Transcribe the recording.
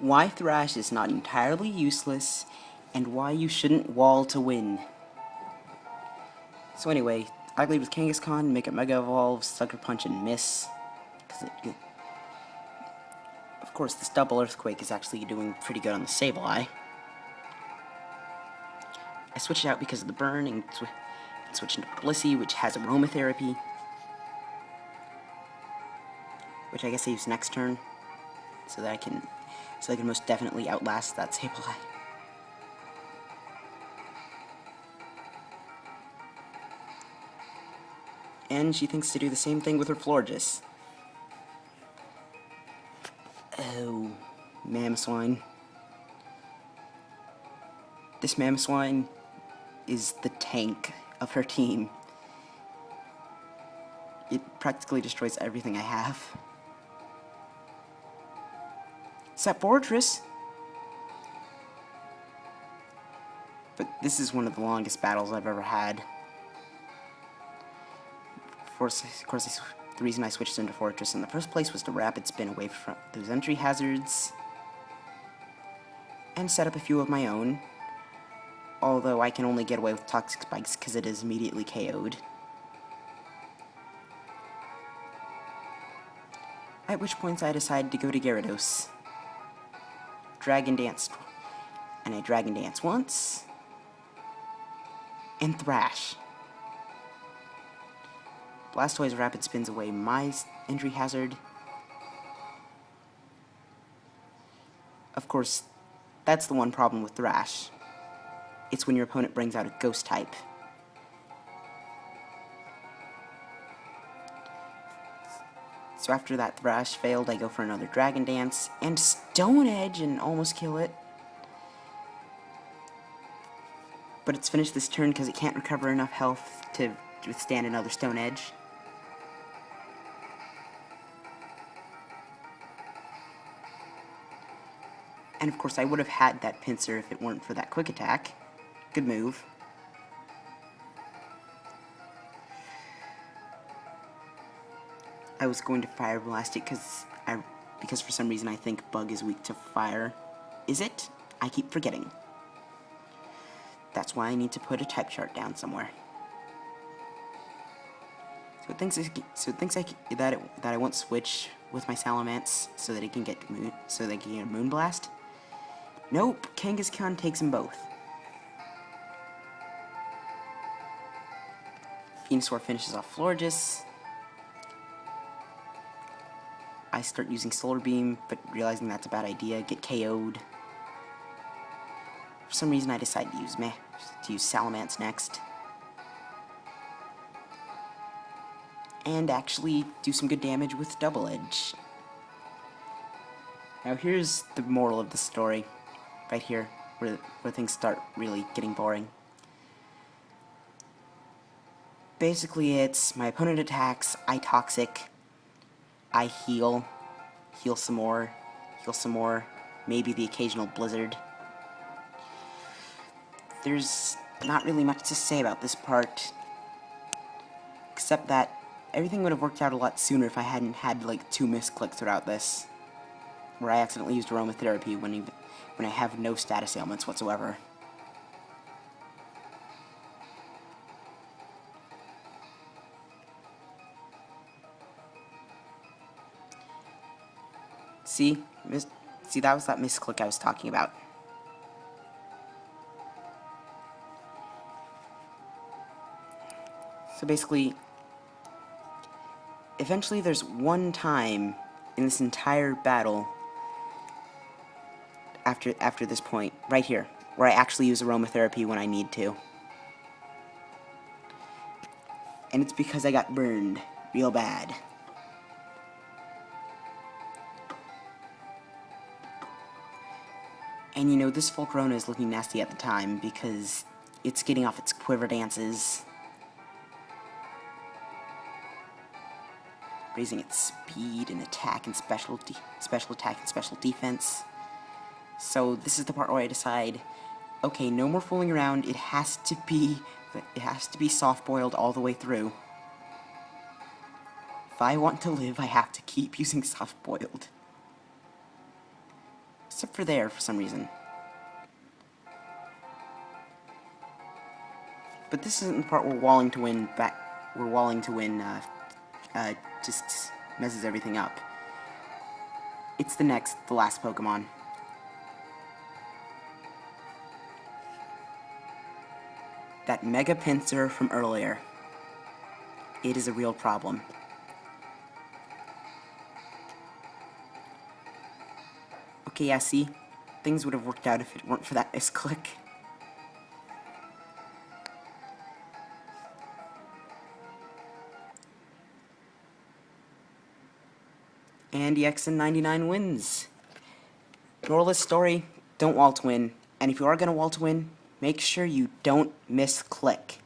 why Thrash is not entirely useless, and why you shouldn't wall to win. So anyway, I lead with Kangaskhan, make it Mega Evolve, Sucker Punch, and miss. Of course, this double Earthquake is actually doing pretty good on the Sableye. I switch it out because of the burn, and switch into Blissey, which has Aromatherapy. Which I guess I use next turn, so that I can most definitely outlast that Sableye. And she thinks to do the same thing with her Florges. Oh, Mamoswine. This Mamoswine is the tank of her team. It practically destroys everything I have. Except Fortress. But this is one of the longest battles I've ever had. Of course, the reason I switched into Fortress in the first place was to rapid spin away from those entry hazards and set up a few of my own, although I can only get away with Toxic Spikes because it is immediately KO'd. At which point I decided to go to Gyarados. Dragon Dance, and I Dragon Dance once, and Thrash. Blastoise rapid spins away my entry hazard. Of course, that's the one problem with Thrash. It's when your opponent brings out a Ghost type. So after that Thrash failed, I go for another Dragon Dance and Stone Edge and almost kill it. But it's finished this turn because it can't recover enough health to withstand another Stone Edge. And of course I would have had that Pinsir if it weren't for that Quick Attack. Good move. I was going to Fire Blast it because for some reason I think Bug is weak to fire. Is it? I keep forgetting. That's why I need to put a type chart down somewhere. So it thinks that I won't switch with my Salamence so that it can get Moonblast. Nope, Kangaskhan takes them both. Venusaur finishes off Florges. I start using Solar Beam, but realizing that's a bad idea, get KO'd. For some reason I decide to use Salamence next. And actually do some good damage with Double Edge. Now here's the moral of the story, right here, where things start really getting boring. Basically it's, my opponent attacks, I Toxic, I heal some more, maybe the occasional Blizzard. There's not really much to say about this part, except that everything would have worked out a lot sooner if I hadn't had like 2 misclicks throughout this, where I accidentally used Aromatherapy when I have no status ailments whatsoever. See, that was that misclick I was talking about. So basically, eventually there's one time in this entire battle after this point, right here, where I actually use Aromatherapy when I need to. And it's because I got burned real bad. And you know, this Volcarona is looking nasty at the time because it's getting off its Quiver Dances, raising its speed and attack and special attack and special defense. So this is the part where I decide, okay, no more fooling around. It has to be soft-boiled all the way through. If I want to live, I have to keep using soft-boiled. Except for there, for some reason. But this isn't the part where walling to win just messes everything up. It's the last Pokemon. That Mega Pinsir from earlier. It is a real problem. Okay, yeah, see? Things would have worked out if it weren't for that misclick. And EXN99 wins. Moral of the story, don't wall to win. And if you are going to wall to win, make sure you don't misclick.